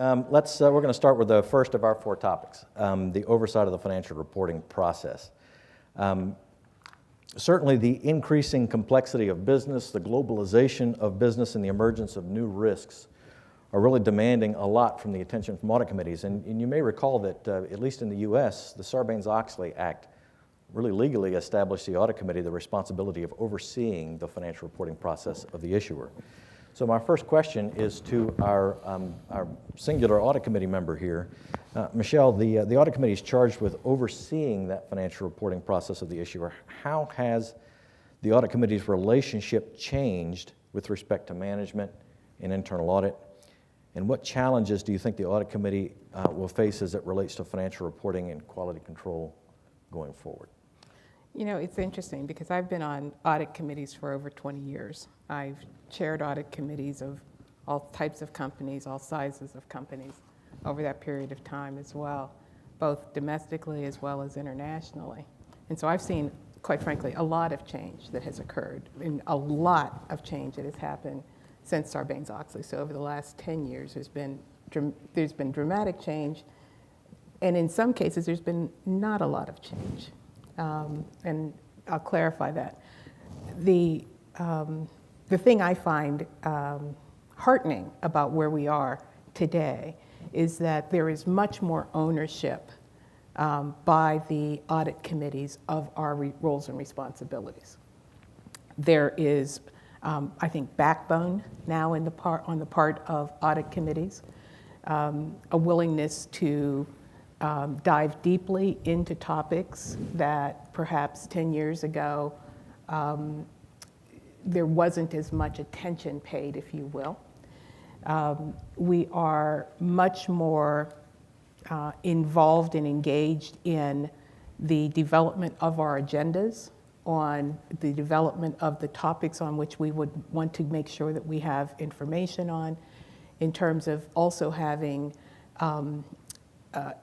We're going to start with the first of our four topics, the oversight of the financial reporting process. Certainly the increasing complexity of business, the globalization of business, and the emergence of new risks are really demanding a lot from the attention from audit committees. And you may recall that, at least in the U.S., the Sarbanes-Oxley Act really legally established the audit committee the responsibility of overseeing the financial reporting process of the issuer. So my first question is to our singular audit committee member here. Michelle, the audit committee is charged with overseeing that financial reporting process of the issuer. How has the audit committee's relationship changed with respect to management and internal audit? And what challenges do you think the audit committee will face as it relates to financial reporting and quality control going forward? You know, it's interesting because I've been on audit committees for over 20 years. I've chaired audit committees of all types of companies, all sizes of companies over that period of time as well, both domestically as well as internationally. And so I've seen, quite frankly, a lot of change that has occurred, and a lot of change that has happened since Sarbanes-Oxley. So over the last 10 years, there's been dramatic change, and in some cases, there's been not a lot of change. And I'll clarify that. The thing I find heartening about where we are today is that there is much more ownership by the audit committees of our roles and responsibilities. There is, I think, backbone now on the part of audit committees, a willingness to dive deeply into topics that perhaps 10 years ago there wasn't as much attention paid, if you will. We are much more involved and engaged in the development of our agendas, on the development of the topics on which we would want to make sure that we have information on, in terms of also having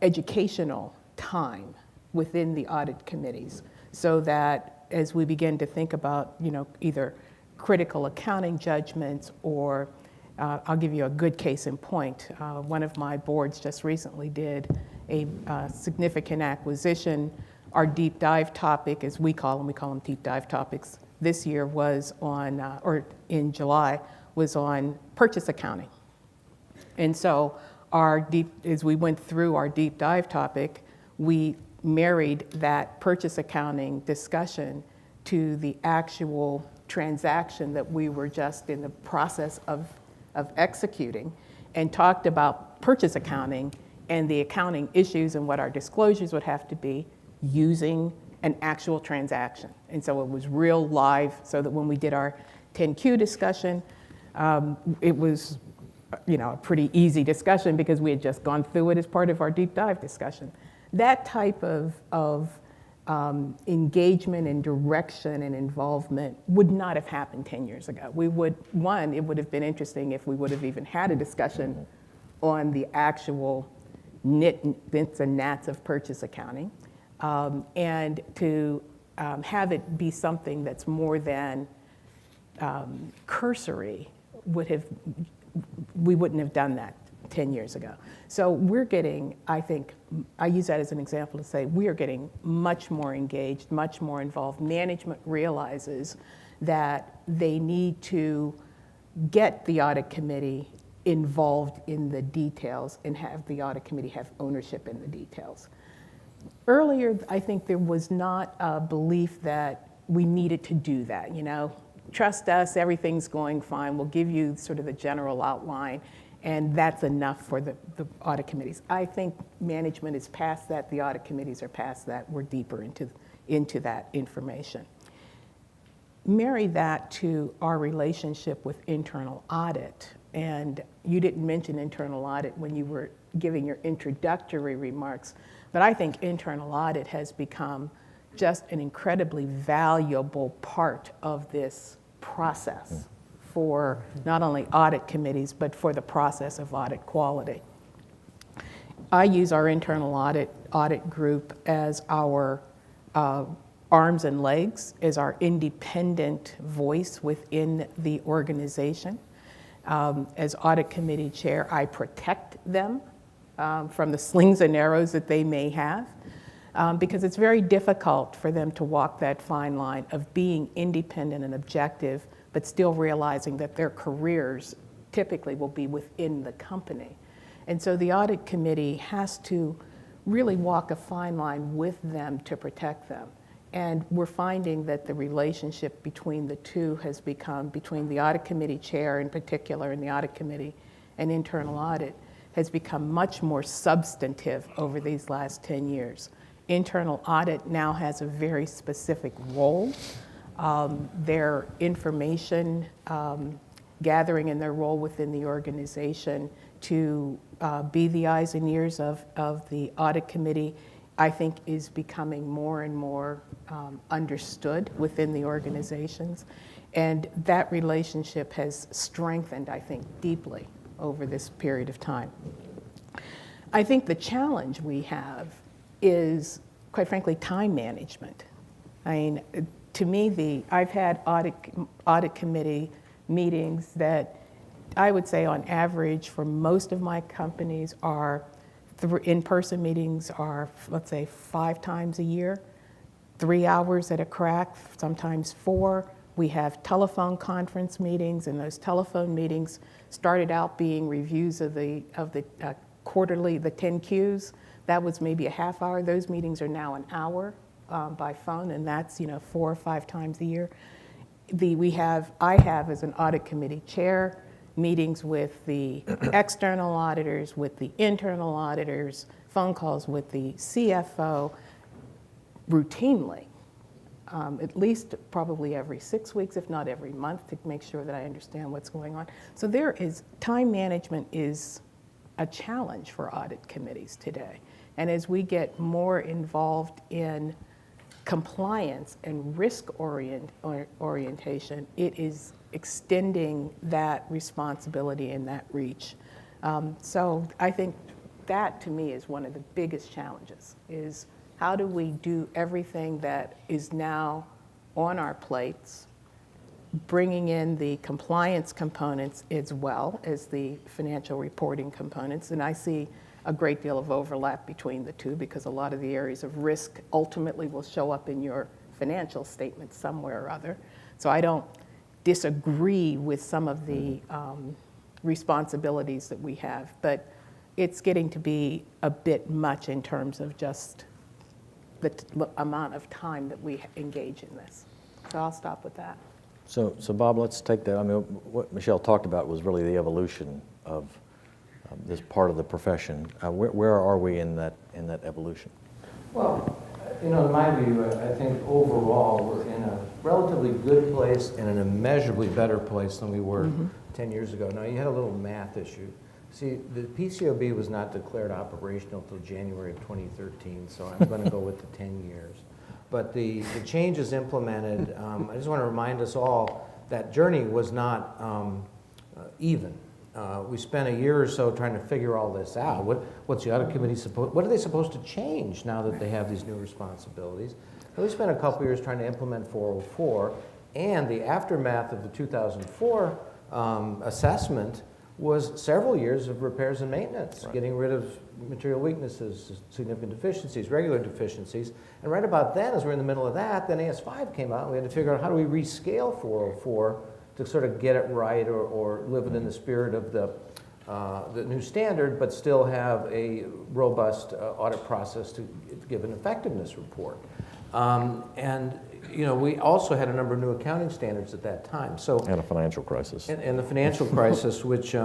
educational time within the audit committees, so that as we begin to think about, either critical accounting judgments or I'll give you a good case in point. One of my boards just recently did a significant acquisition. Our deep dive topic, as we call them deep dive topics, this year was on, or in July, was on purchase accounting. And so as we went through our deep dive topic, we married that purchase accounting discussion to the actual transaction that we were just in the process of executing, and talked about purchase accounting and the accounting issues and what our disclosures would have to be using an actual transaction. And so it was real live, so that when we did our 10Q discussion, it was a pretty easy discussion because we had just gone through it as part of our deep dive discussion. That type of engagement and direction and involvement would not have happened 10 years ago. It would have been interesting if we would have even had a discussion on the actual nits and gnats of purchase accounting, and to have it be something that's more than cursory we wouldn't have done that 10 years ago. So we're getting, I think, I use that as an example to say we are getting much more engaged, much more involved. Management realizes that they need to get the audit committee involved in the details and have the audit committee have ownership in the details. Earlier, I think there was not a belief that we needed to do that, Trust us, everything's going fine. We'll give you sort of the general outline, and that's enough for the audit committees. I think management is past that. The audit committees are past that. We're deeper into that information. Marry that to our relationship with internal audit, and you didn't mention internal audit when you were giving your introductory remarks, but I think internal audit has become just an incredibly valuable part of this process for not only audit committees, but for the process of audit quality. I use our internal audit group as our arms and legs, as our independent voice within the organization. As audit committee chair, I protect them from the slings and arrows that they may have, because it's very difficult for them to walk that fine line of being independent and objective, but still realizing that their careers typically will be within the company. And so the audit committee has to really walk a fine line with them to protect them. And we're finding that the relationship between the two has become, between the audit committee chair in particular and the audit committee and internal audit, has become much more substantive over these last 10 years. Internal audit now has a very specific role. Their information gathering and their role within the organization to be the eyes and ears of the audit committee, I think is becoming more and more understood within the organizations. And that relationship has strengthened, I think, deeply over this period of time. I think the challenge we have is, quite frankly, time management. I mean, to me, I've had audit committee meetings that I would say on average for most of my companies are in-person meetings are, let's say, 5 times a year, 3 hours at a crack, sometimes 4. We have telephone conference meetings, and those telephone meetings started out being reviews of the quarterly, the 10 Qs. That was maybe a half hour. Those meetings are now an hour by phone, and that's 4 or 5 times a year. I have as an audit committee chair meetings with the external auditors, with the internal auditors, phone calls with the CFO routinely, at least probably every 6 weeks, if not every month, to make sure that I understand what's going on. So time management is a challenge for audit committees today. And as we get more involved in compliance and risk orientation, it is extending that responsibility and that reach. So I think that, to me, is one of the biggest challenges, is how do we do everything that is now on our plates, bringing in the compliance components as well as the financial reporting components. And I see a great deal of overlap between the two, because a lot of the areas of risk ultimately will show up in your financial statements somewhere or other. So I don't disagree with some of the responsibilities that we have, but it's getting to be a bit much in terms of just the amount of time that we engage in this. So I'll stop with that. So Bob, let's take that. I mean, what Michelle talked about was really the evolution of this part of the profession. Where are we in that evolution? Well, in my view, I think overall we're in a relatively good place and an immeasurably better place than we were 10 years ago. Now, you had a little math issue. See, the PCOB was not declared operational until January of 2013, so I'm going to go with the 10 years. But the changes implemented, I just want to remind us all that journey was not even. We spent a year or so trying to figure all this out. What's the audit committee what are they supposed to change now that they have these new responsibilities? And we spent a couple years trying to implement 404, and the aftermath of the 2004 assessment was several years of repairs and maintenance, right, getting rid of material weaknesses, significant deficiencies, regular deficiencies. And right about then, as we're in the middle of that, then AS5 came out, and we had to figure out how do we rescale 404 to sort of get it right or live within the spirit of the new standard, but still have a robust audit process to give an effectiveness report. And we also had a number of new accounting standards at that time. So And a financial crisis. And the financial crisis, which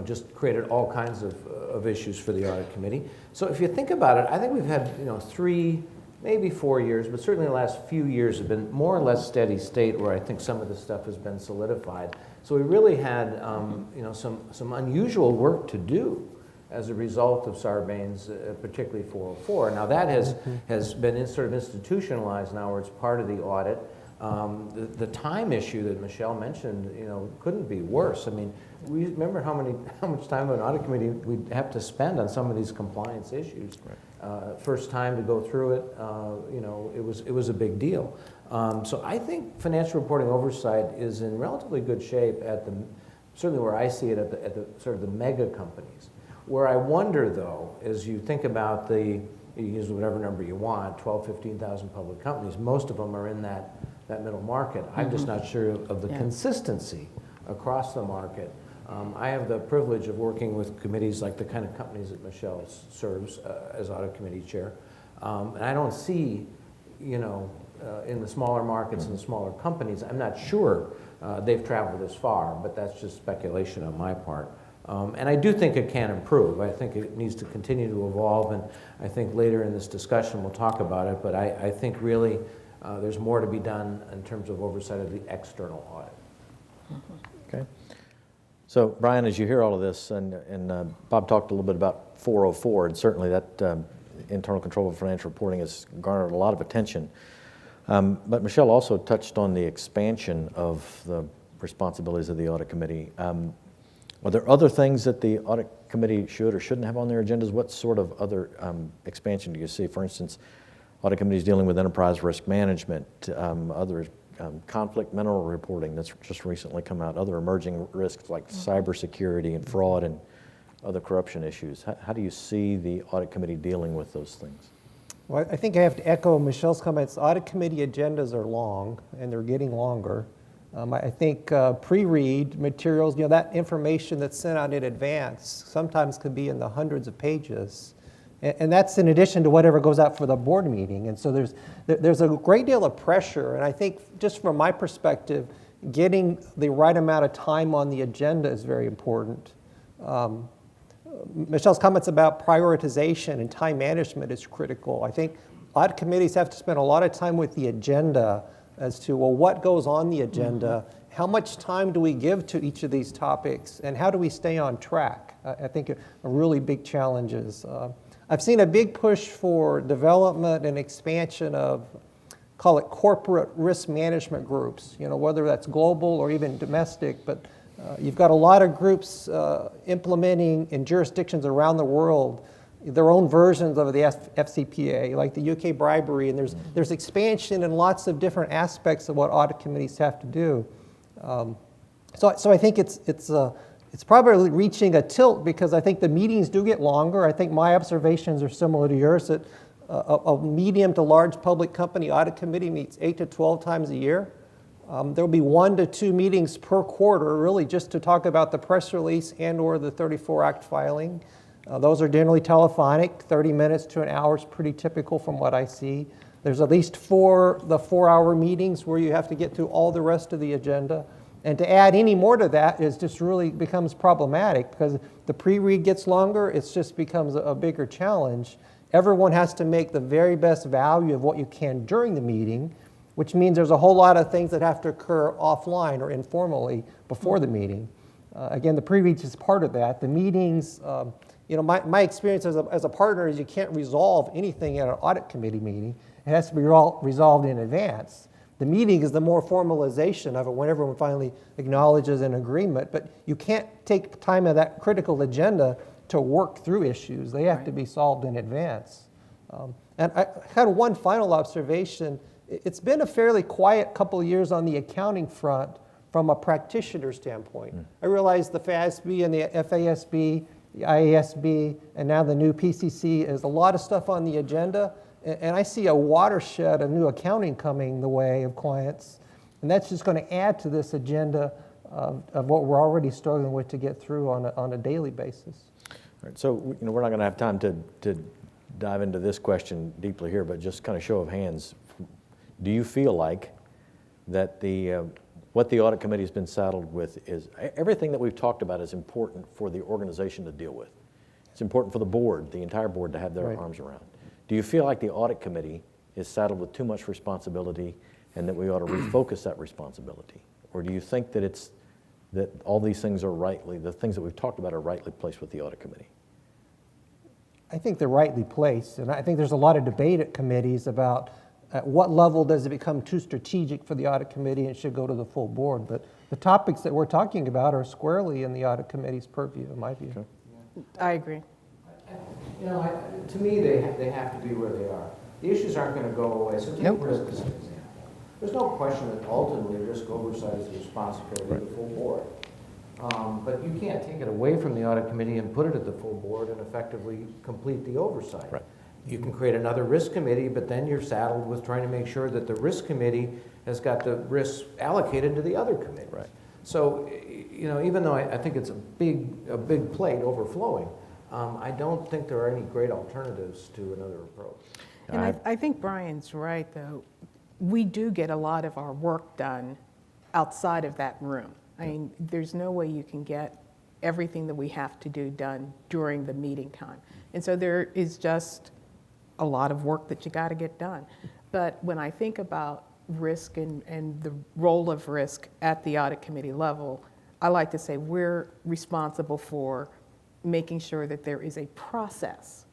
just created all kinds of issues for the audit committee. So if you think about it, I think we've had 3, maybe 4 years, but certainly the last few years have been more or less steady state, where I think some of the stuff has been solidified. So we really had some unusual work to do as a result of Sarbanes, particularly 404. Now that has been sort of institutionalized now, where it's part of the audit. The time issue that Michelle mentioned, couldn't be worse. I mean, we remember how much time of an audit committee we'd have to spend on some of these compliance issues. Right. First time to go through it, it was a big deal. So I think financial reporting oversight is in relatively good shape certainly where I see it at the sort of the mega companies. Where I wonder, though, as you think about you use whatever number you want, 12, 15,000 public companies, most of them are in that middle market. I'm just not sure of the consistency across the market. I have the privilege of working with committees like the kind of companies that Michelle serves as audit committee chair. And I don't see, in the smaller markets and the smaller companies, I'm not sure they've traveled as far, but that's just speculation on my part. And I do think it can improve. I think it needs to continue to evolve, and I think later in this discussion we'll talk about it, but I think really there's more to be done in terms of oversight of the external audit. Okay. So, Brian, as you hear all of this, and Bob talked a little bit about 404, and certainly that internal control of financial reporting has garnered a lot of attention. But Michelle also touched on the expansion of the responsibilities of the audit committee. Are there other things that the audit committee should or shouldn't have on their agendas? What sort of other expansion do you see? For instance, audit committees dealing with enterprise risk management, other conflict mineral reporting that's just recently come out, other emerging risks like cybersecurity and fraud and other corruption issues. How do you see the audit committee dealing with those things? Well, I think I have to echo Michelle's comments. Audit committee agendas are long, and they're getting longer. I think pre-read materials, that information that's sent out in advance sometimes could be in the hundreds of pages. And that's in addition to whatever goes out for the board meeting. And so there's a great deal of pressure. And I think just from my perspective, getting the right amount of time on the agenda is very important. Michelle's comments about prioritization and time management is critical. I think audit committees have to spend a lot of time with the agenda as to, well, what goes on the agenda, how much time do we give to each of these topics, and how do we stay on track? I think are really big challenges. I've seen a big push for development and expansion of, call it corporate risk management groups, whether that's global or even domestic, but you've got a lot of groups implementing in jurisdictions around the world their own versions of the FCPA, like the UK bribery, and there's expansion in lots of different aspects of what audit committees have to do. So I think it's probably reaching a tilt because I think the meetings do get longer. I think my observations are similar to yours, that a medium to large public company audit committee meets 8 to 12 times a year. There'll be 1 to 2 meetings per quarter, really just to talk about the press release and or the 34 Act filing. Those are generally telephonic. 30 minutes to an hour is pretty typical from what I see. There's at least 4 4-hour meetings where you have to get through all the rest of the agenda. And to add any more to that is just really becomes problematic because the pre-read gets longer, it just becomes a bigger challenge. Everyone has to make the very best value of what you can during the meeting, which means there's a whole lot of things that have to occur offline or informally before the meeting. Again, the pre-read is part of that. The meetings, my experience as a partner is you can't resolve anything at an audit committee meeting. It has to be resolved in advance. The meeting is the more formalization of it when everyone finally acknowledges an agreement, but you can't take time of that critical agenda to work through issues. They have to be solved in advance. And I had one final observation. It's been a fairly quiet couple of years on the accounting front from a practitioner standpoint. I realize the FASB and the FASB, the IASB, and now the new PCC is a lot of stuff on the agenda. And I see a watershed of new accounting coming the way of clients. And that's just going to add to this agenda of what we're already struggling with to get through on a daily basis. All right, so we're not going to have time to dive into this question deeply here, but just kind of show of hands. Do you feel like that what the audit committee has been saddled with is everything that we've talked about is important for the organization to deal with? It's important for the board, the entire board, to have their arms around. Do you feel like the audit committee is saddled with too much responsibility and that we ought to refocus that responsibility? Or do you think that that all these things are the things that we've talked about are rightly placed with the audit committee? I think they're rightly placed, and I think there's a lot of debate at committees about At what level does it become too strategic for the audit committee and should go to the full board? But the topics that we're talking about are squarely in the audit committee's purview, in my view. Okay. I agree. You know, to me, they have to be where they are. The issues aren't going to go away. So take Nope. risk as an example. There's no question that ultimately risk oversight is the responsibility of the full board. But you can't take it away from the audit committee and put it at the full board and effectively complete the oversight. Right. You can create another risk committee, but then you're saddled with trying to make sure that the risk committee has got the risks allocated to the other committee. Right. So, you know, even though I think it's a big plate overflowing, I don't think there are any great alternatives to another approach. And I think Brian's right, though. We do get a lot of our work done outside of that room. I mean, there's no way you can get everything that we have to do done during the meeting time. And so there is just a lot of work that you got to get done. But when I think about risk and the role of risk at the audit committee level, I like to say we're responsible for making sure that there is a process,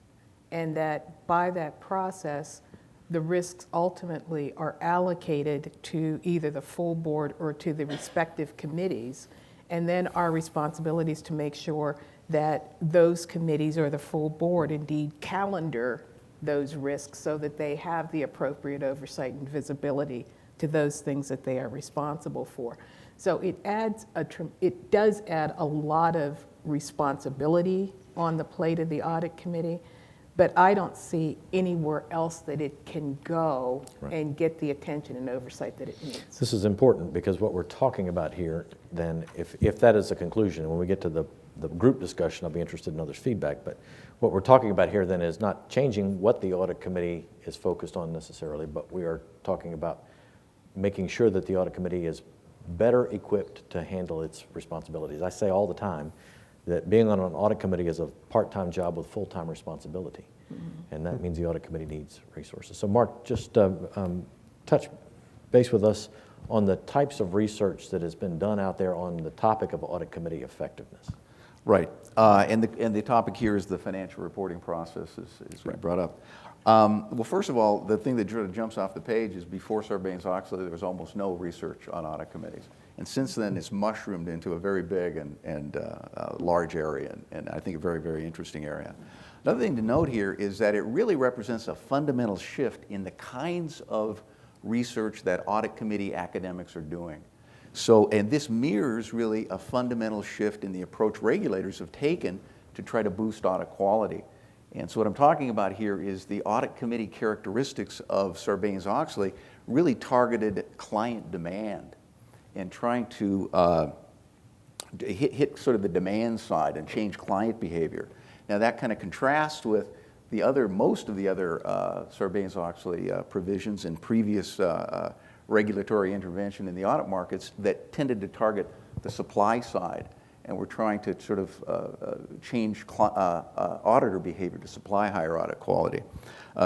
and that by that process, the risks ultimately are allocated to either the full board or to the respective committees. And then our responsibility is to make sure that those committees or the full board indeed calendar those risks so that they have the appropriate oversight and visibility to those things that they are responsible for. So it does add a lot of responsibility on the plate of the audit committee, but I don't see anywhere else that it can go and get the attention and oversight that it needs. This is important because what we're talking about here, then, if that is the conclusion, when we get to the group discussion, I'll be interested in others' feedback, but what we're talking about here then is not changing what the audit committee is focused on necessarily, but we are talking about making sure that the audit committee is better equipped to handle its responsibilities. I say all the time that being on an audit committee is a part-time job with full-time responsibility, and that means the audit committee needs resources. So Mark, just touch base with us on the types of research that has been done out there on the topic of audit committee effectiveness. Right, and the topic here is the financial reporting process, as we brought up. Well, first of all, the thing that jumps off the page is before Sarbanes-Oxley, there was almost no research on audit committees. And since then, it's mushroomed into a very big and large area, and I think a very, very interesting area. Another thing to note here is that it really represents a fundamental shift in the kinds of research that audit committee academics are doing. So, and this mirrors really a fundamental shift in the approach regulators have taken to try to boost audit quality. And so what I'm talking about here is the audit committee characteristics of Sarbanes-Oxley really targeted client demand and trying to hit sort of the demand side and change client behavior. Now that kind of contrasts with most of the other Sarbanes-Oxley provisions and previous regulatory intervention in the audit markets that tended to target the supply side, and we're trying to sort of change auditor behavior to supply higher audit quality.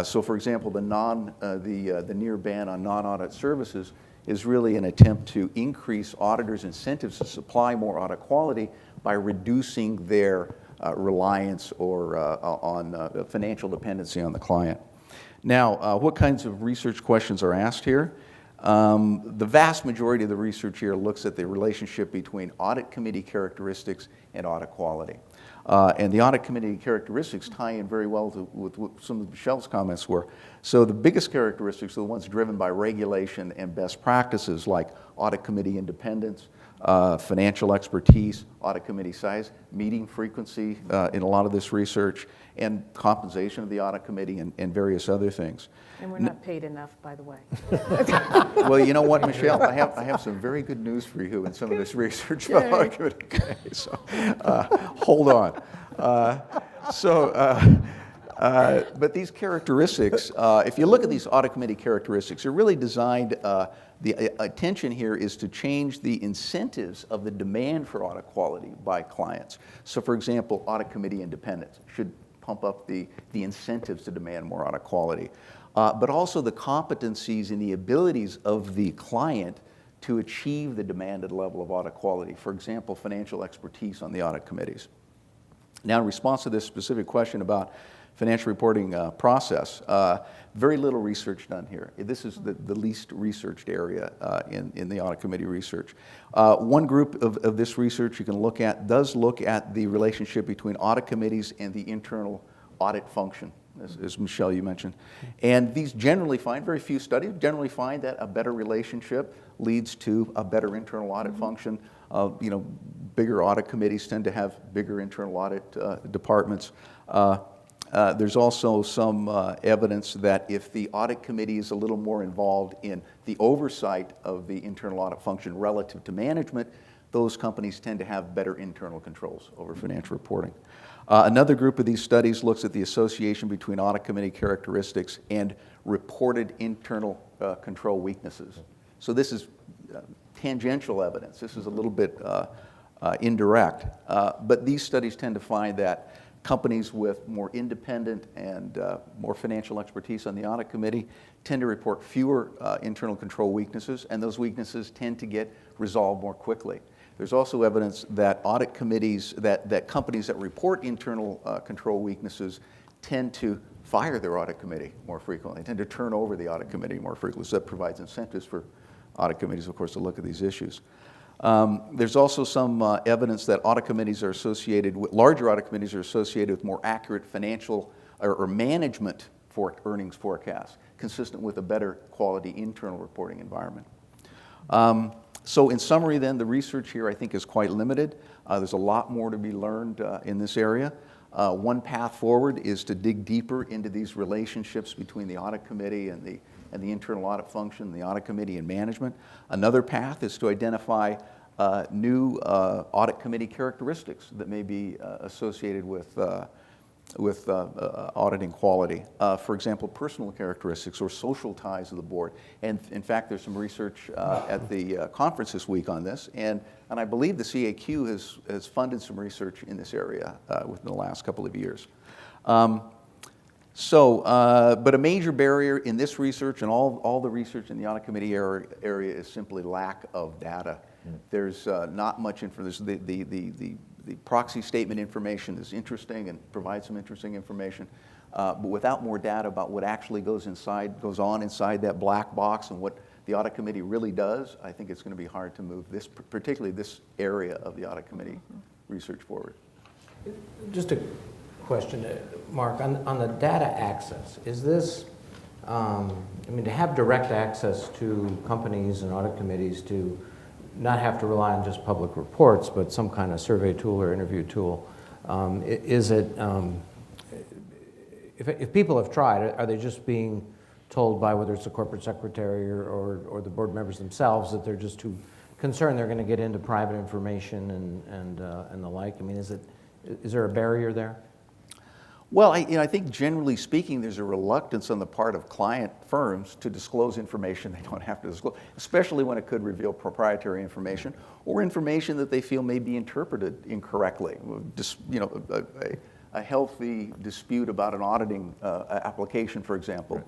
So, for example, the near ban on non-audit services is really an attempt to increase auditors' incentives to supply more audit quality by reducing their reliance or on financial dependency on the client. Now, what kinds of research questions are asked here? The vast majority of the research here looks at the relationship between audit committee characteristics and audit quality. And the audit committee characteristics tie in very well with what some of Michelle's comments were. So the biggest characteristics are the ones driven by regulation and best practices like audit committee independence, financial expertise, audit committee size, meeting frequency in a lot of this research, and compensation of the audit committee and various other things. And we're not paid enough, by the way. Well, you know what, Michelle? I have some very good news for you in some of this research about audit committee. Okay, so hold on. But these characteristics, if you look at these audit committee characteristics, they're really designed, the attention here is to change the incentives of the demand for audit quality by clients. So for example, audit committee independence should pump up the incentives to demand more audit quality. But also the competencies and the abilities of the client to achieve the demanded level of audit quality. For example, financial expertise on the audit committees. Now, in response to this specific question about financial reporting process. Very little research done here. This is the least researched area in the audit committee research. One group of this research you can look at does look at the relationship between audit committees and the internal audit function, as Michelle, you mentioned. And these generally find, very few studies, generally find that a better relationship leads to a better internal audit function. Bigger audit committees tend to have bigger internal audit departments. There's also some evidence that if the audit committee is a little more involved in the oversight of the internal audit function relative to management, those companies tend to have better internal controls over financial reporting. Another group of these studies looks at the association between audit committee characteristics and reported internal control weaknesses. So this is tangential evidence. This is a little bit indirect. But these studies tend to find that companies with more independent and more financial expertise on the audit committee tend to report fewer internal control weaknesses, and those weaknesses tend to get resolved more quickly. There's also evidence that audit committees, that companies that report internal control weaknesses tend to fire their audit committee more frequently, tend to turn over the audit committee more frequently. So that provides incentives for audit committees, of course, to look at these issues. There's also some evidence that audit committees are associated with, larger audit committees are associated with more accurate financial or management for earnings forecasts, consistent with a better quality internal reporting environment. So in summary then, the research here I think is quite limited. There's a lot more to be learned in this area. One path forward is to dig deeper into these relationships between the audit committee and the internal audit function, the audit committee and management. Another path is to identify new audit committee characteristics that may be associated with auditing quality. For example, personal characteristics or social ties of the board. And in fact, there's some research at the conference this week on this, and I believe the CAQ has funded some research in this area within the last couple of years. But a major barrier in this research and all the research in the audit committee area is simply lack of data. There's not much information. The proxy statement information is interesting and provides some interesting information, but without more data about what actually goes on inside that black box and what the audit committee really does, I think it's going to be hard to move this, particularly this area of the audit committee research forward. Just a question, Mark, on the data access, is this, to have direct access to companies and audit committees to not have to rely on just public reports, but some kind of survey tool or interview tool, is it, if people have tried, are they just being told by whether it's the corporate secretary or the board members themselves that they're just too concerned they're going to get into private information and the like? I mean, is there a barrier there? Well, I think generally speaking, there's a reluctance on the part of client firms to disclose information they don't have to disclose, especially when it could reveal proprietary information or information that they feel may be interpreted incorrectly. Just, a healthy dispute about an auditing application, for example,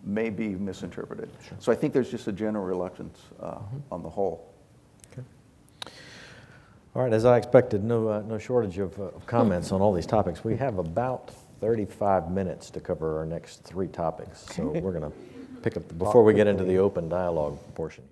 may be misinterpreted. Sure. So I think there's just a general reluctance on the whole. Okay. All right, as I expected, no shortage of comments on all these topics. We have about 35 minutes to cover our next three topics, so we're going to pick up before we get into the open dialogue portion.